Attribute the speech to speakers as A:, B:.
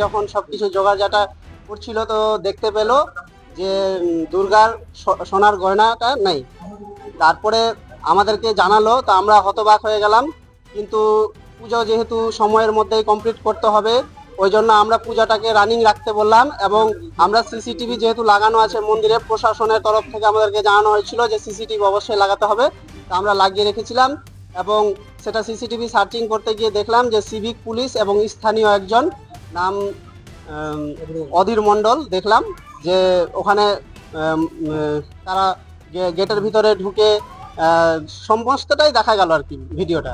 A: যখন সবকিছু জোগাড়জাটা করছিল তো দেখতে পেল যে দুর্গার সোনার গয়নাটা নেই। তারপরে আমাদেরকে জানালো, তো আমরা হতবাক হয়ে গেলাম। কিন্তু পুজো যেহেতু সময়ের মধ্যেই কমপ্লিট করতে হবে, ওই জন্য আমরা পূজাটাকে রানিং রাখতে বললাম। এবং আমরা সিসিটিভি যেহেতু লাগানো আছে মন্দিরে, প্রশাসনের তরফ থেকে আমাদেরকে জানানো হয়েছিল যে সিসিটিভি অবশ্যই লাগাতে হবে, তো আমরা লাগিয়ে রেখেছিলাম। এবং সেটা সিসিটিভি সার্চিং করতে গিয়ে দেখলাম যে সিভিক পুলিশ এবং স্থানীয় একজন, নাম অধীর মণ্ডল, দেখলাম যে ওখানে তারা গেটের ভিতরে ঢুকে সমস্তটাই দেখা গেল আর কি ভিডিওটা।